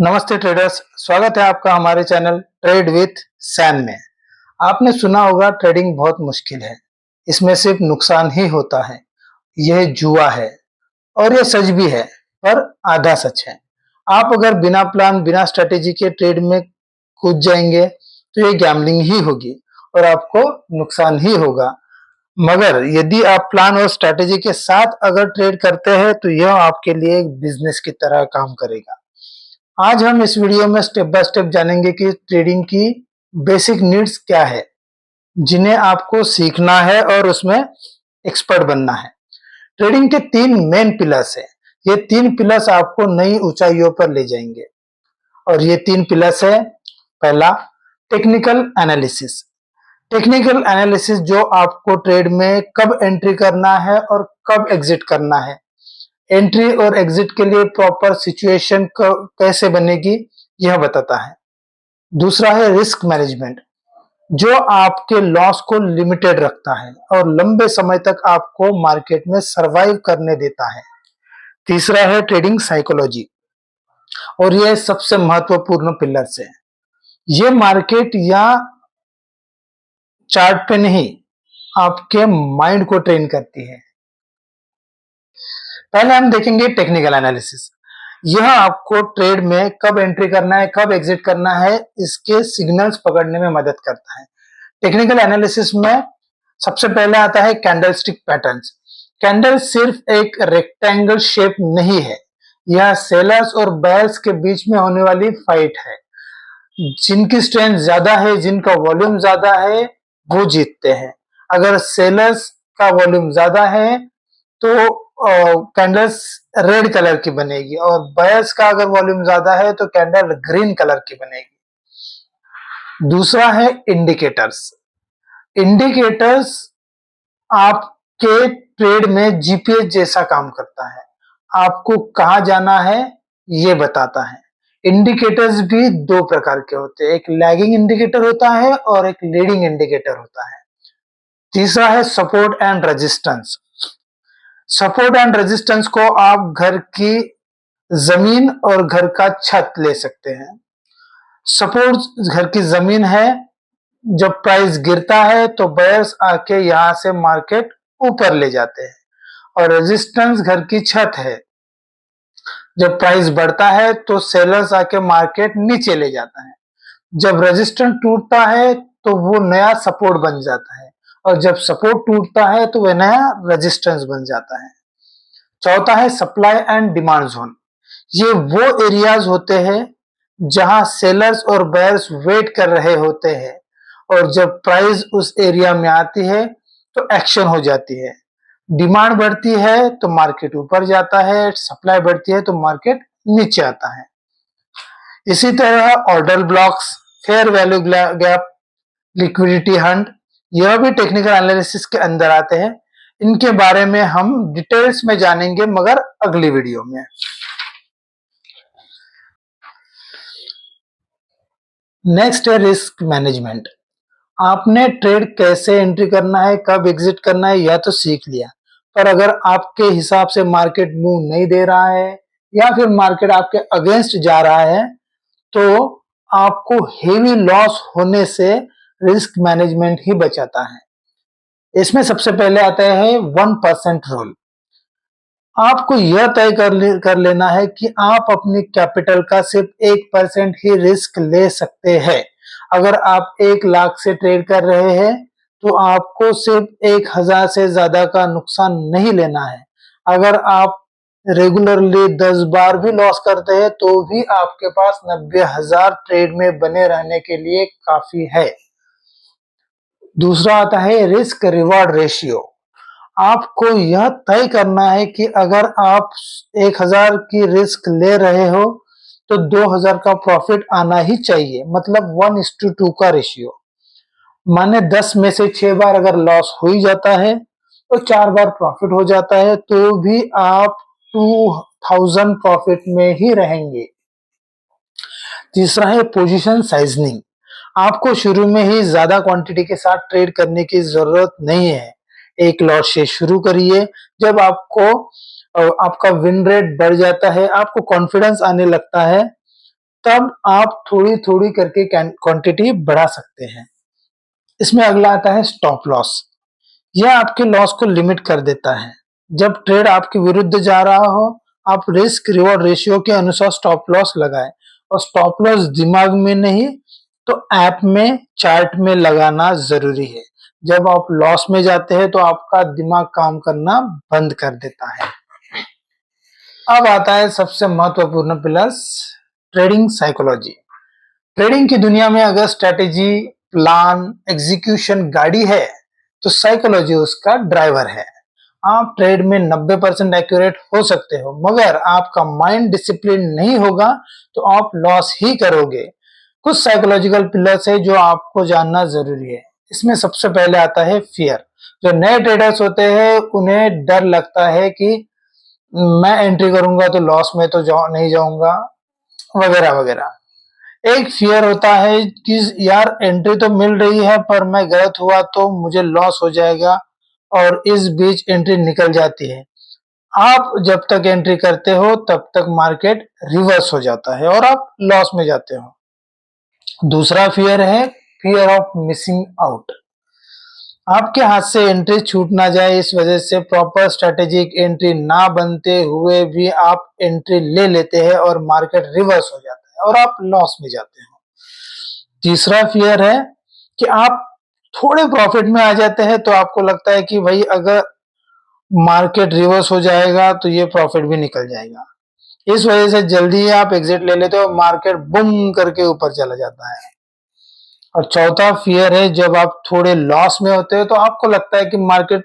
नमस्ते ट्रेडर्स, स्वागत है आपका हमारे चैनल ट्रेड विथ सैम में। आपने सुना होगा ट्रेडिंग बहुत मुश्किल है, इसमें सिर्फ नुकसान ही होता है, यह जुआ है और यह सच भी है, पर आधा सच है। आप अगर बिना प्लान बिना स्ट्रेटेजी के ट्रेड में कूद जाएंगे तो ये गैम्बलिंग ही होगी और आपको नुकसान ही होगा। मगर यदि आप प्लान और स्ट्रेटेजी के साथ अगर ट्रेड करते हैं तो यह आपके लिए एक बिजनेस की तरह काम करेगा। आज हम इस वीडियो में स्टेप बाय स्टेप जानेंगे कि ट्रेडिंग की बेसिक नीड्स क्या है, जिन्हें आपको सीखना है और उसमें एक्सपर्ट बनना है। ट्रेडिंग के 3 मेन पिलर्स हैं। ये 3 पिलर्स आपको नई ऊंचाइयों पर ले जाएंगे और ये 3 पिलर्स है। पहला, टेक्निकल एनालिसिस। टेक्निकल एनालिसिस जो आपको ट्रेड में कब एंट्री करना है और कब एग्जिट करना है, एंट्री और एग्जिट के लिए प्रॉपर सिचुएशन कैसे बनेगी, यह बताता है। दूसरा है रिस्क मैनेजमेंट, जो आपके लॉस को लिमिटेड रखता है और लंबे समय तक आपको मार्केट में सरवाइव करने देता है। तीसरा है ट्रेडिंग साइकोलॉजी और यह सबसे महत्वपूर्ण पिलर्स है। ये मार्केट या चार्ट पे नहीं, आपके माइंड को ट्रेन करती है। पहले हम देखेंगे टेक्निकल एनालिसिस। यह आपको ट्रेड में कब एंट्री करना है, कब एग्जिट करना है, इसके सिग्नल्स पकड़ने में मदद करता है। टेक्निकल एनालिसिस में सबसे पहले आता है कैंडलस्टिक पैटर्न्स। कैंडल सिर्फ एक रेक्टेंगल शेप नहीं है, यह सेलर्स और बायर्स के बीच में होने वाली फाइट है। जिनकी स्ट्रेंथ ज्यादा है, जिनका वॉल्यूम ज्यादा है, वो जीतते हैं। अगर सेलर्स का वॉल्यूम ज्यादा है तो कैंडल्स रेड कलर की बनेगी और बायर्स का अगर वॉल्यूम ज्यादा है तो कैंडल ग्रीन कलर की बनेगी। दूसरा है इंडिकेटर्स। इंडिकेटर्स आपके ट्रेड में जीपीएस जैसा काम करता है, आपको कहां जाना है ये बताता है। इंडिकेटर्स भी 2 प्रकार के होते हैं, एक लैगिंग इंडिकेटर होता है और एक लीडिंग इंडिकेटर होता है। तीसरा है support and resistance. Support and resistance को आप घर की जमीन और घर का छत ले सकते हैं। सपोर्ट घर की जमीन है, जब प्राइस गिरता है तो बायर्स आके यहां से मार्केट ऊपर ले जाते हैं, और रेजिस्टेंस घर की छत है, जब प्राइस बढ़ता है तो सेलर्स आके मार्केट नीचे ले जाता है। जब रेजिस्टेंस टूटता है तो वो नया सपोर्ट बन जाता है और जब सपोर्ट टूटता है तो वह नया रेजिस्टेंस बन जाता है। चौथा है सप्लाई एंड डिमांड जोन। ये वो एरियाज होते हैं जहां सेलर्स और बायर्स वेट कर रहे होते हैं और जब प्राइस उस एरिया में आती है तो एक्शन हो जाती है। डिमांड बढ़ती है तो मार्केट ऊपर जाता है, सप्लाई बढ़ती है तो मार्केट नीचे आता है। इसी तरह order blocks, fair value gap, liquidity Hunt, यह भी टेक्निकल एनालिसिस के अंदर आते हैं। इनके बारे में हम डिटेल्स में जानेंगे मगर अगली वीडियो में। नेक्स्ट है रिस्क मैनेजमेंट। आपने ट्रेड कैसे एंट्री करना है, कब एग्जिट करना है, यह तो सीख लिया, पर अगर आपके हिसाब से मार्केट मूव नहीं दे रहा है या फिर मार्केट आपके अगेंस्ट जा रहा है तो आपको हेवी लॉस होने से रिस्क मैनेजमेंट ही बचाता है। इसमें सबसे पहले आता है 1% रूल। आपको यह तय कर लेना है कि आप अपनी कैपिटल का सिर्फ 1% ही रिस्क ले सकते हैं। अगर आप 1 लाख से ट्रेड कर रहे हैं तो आपको सिर्फ 1000 से ज्यादा का नुकसान नहीं लेना है। अगर आप रेगुलरली 10 बार भी लॉस करते हैं तो भी आपके पास 90,000 ट्रेड में बने रहने के लिए काफी है। दूसरा आता है रिस्क रिवॉर्ड रेशियो। आपको यह तय करना है कि अगर आप 1000 की रिस्क ले रहे हो तो 2000 का प्रॉफिट आना ही चाहिए, मतलब 1:2 का रेशियो। माने 10 में से 6 बार अगर लॉस हो ही जाता है तो 4 बार प्रॉफिट हो जाता है तो भी आप 2000 प्रॉफिट में ही रहेंगे। तीसरा है पोजीशन साइजनिंग। आपको शुरू में ही ज्यादा क्वांटिटी के साथ ट्रेड करने की जरूरत नहीं है। एक लॉट से शुरू करिए। जब आपको आपका विन रेट बढ़ जाता है, आपको कॉन्फिडेंस आने लगता है, तब आप थोड़ी थोड़ी करके क्वांटिटी बढ़ा सकते हैं। इसमें अगला आता है स्टॉप लॉस। यह आपके लॉस को लिमिट कर देता है। जब ट्रेड आपके विरुद्ध जा रहा हो, आप रिस्क रिवॉर्ड रेशियो के अनुसार स्टॉप लॉस लगाएं, और स्टॉप लॉस दिमाग में नहीं तो ऐप में, चार्ट में लगाना जरूरी है। जब आप लॉस में जाते हैं तो आपका दिमाग काम करना बंद कर देता है। अब आता है सबसे महत्वपूर्ण पिलर्स, ट्रेडिंग साइकोलॉजी। ट्रेडिंग की दुनिया में अगर स्ट्रेटेजी, प्लान, एग्जीक्यूशन गाड़ी है तो साइकोलॉजी उसका ड्राइवर है। आप ट्रेड में 90% एक्यूरेट हो सकते हो, मगर आपका माइंड डिसिप्लिन नहीं होगा तो आप लॉस ही करोगे। कुछ साइकोलॉजिकल पिलर्स है जो आपको जानना जरूरी है। इसमें सबसे पहले आता है फियर। जो नए ट्रेडर्स होते हैं उन्हें डर लगता है कि मैं एंट्री करूंगा तो लॉस में तो नहीं जाऊंगा, वगैरह वगैरह। एक फियर होता है कि यार एंट्री तो मिल रही है पर मैं गलत हुआ तो मुझे लॉस हो जाएगा, और इस बीच एंट्री निकल जाती है। आप जब तक एंट्री करते हो तब तक मार्केट रिवर्स हो जाता है और आप लॉस में जाते हो। दूसरा फियर है फियर ऑफ मिसिंग आउट। आपके हाथ से एंट्री छूट ना जाए, इस वजह से प्रॉपर स्ट्रेटेजिक एंट्री ना बनते हुए भी आप एंट्री ले लेते हैं और मार्केट रिवर्स हो जाता है और आप लॉस में जाते हो। तीसरा फियर है कि आप थोड़े प्रॉफिट में आ जाते हैं तो आपको लगता है कि भाई अगर मार्केट रिवर्स हो जाएगा तो ये प्रॉफिट भी निकल जाएगा। इस वजह से जल्दी ही आप एग्जिट ले लेते हो, मार्केट बुम करके ऊपर चला जाता है। और चौथा फियर है जब आप थोड़े लॉस में होते हो तो आपको लगता है कि मार्केट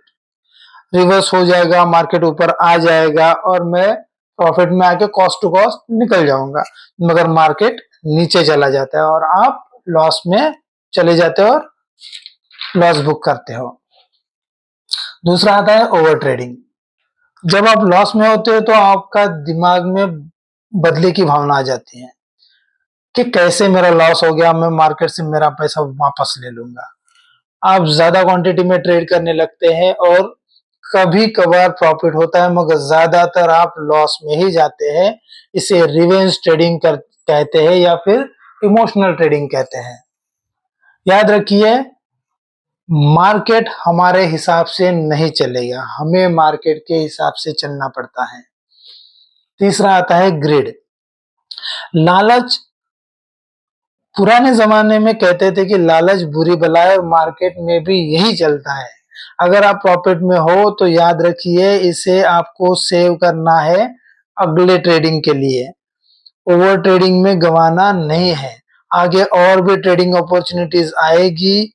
रिवर्स हो जाएगा, मार्केट ऊपर आ जाएगा और मैं प्रॉफिट में आके कॉस्ट टू कॉस्ट निकल जाऊंगा, मगर मार्केट नीचे चला जाता है और आप लॉस में चले जाते हो और लॉस बुक करते हो। दूसरा आता है ओवर ट्रेडिंग। जब आप लॉस में होते हो तो आपका दिमाग में बदले की भावना आ जाती है कि कैसे मेरा लॉस हो गया, मैं मार्केट से मेरा पैसा वापस ले लूंगा। आप ज्यादा क्वांटिटी में ट्रेड करने लगते हैं और कभी कभार प्रॉफिट होता है, मगर ज्यादातर आप लॉस में ही जाते हैं। इसे रिवेंज ट्रेडिंग कहते हैं या फिर इमोशनल ट्रेडिंग कहते हैं। याद रखिए, मार्केट हमारे हिसाब से नहीं चलेगा, हमें मार्केट के हिसाब से चलना पड़ता है। तीसरा आता है ग्रिड, लालच। पुराने जमाने में कहते थे कि लालच बुरी बला है, और मार्केट में भी यही चलता है। अगर आप प्रॉफिट में हो तो याद रखिए इसे आपको सेव करना है अगले ट्रेडिंग के लिए। ओवर ट्रेडिंग में गंवाना नहीं है, आगे और भी ट्रेडिंग अपॉर्चुनिटीज आएगी।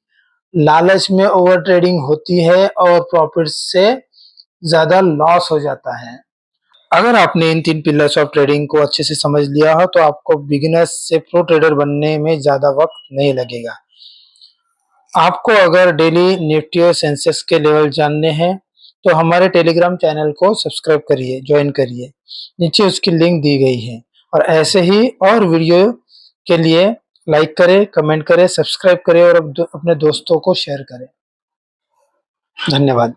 लालच में ओवर ट्रेडिंग होती है और प्रॉफिट से ज्यादा लॉस हो जाता है। अगर आपने इन 3 पिलर्स ऑफ ट्रेडिंग को अच्छे से समझ लिया हो तो आपको बिगिनर्स से प्रो ट्रेडर बनने में ज्यादा वक्त नहीं लगेगा। आपको अगर डेली निफ्टी और सेंसेक्स के लेवल जानने हैं तो हमारे टेलीग्राम चैनल को सब्सक्राइब करिए, ज्वाइन करिए, नीचे उसकी लिंक दी गई है। और ऐसे ही और वीडियो के लिए लाइक करें, कमेंट करें, सब्सक्राइब करें और अपने दोस्तों को शेयर करें। धन्यवाद।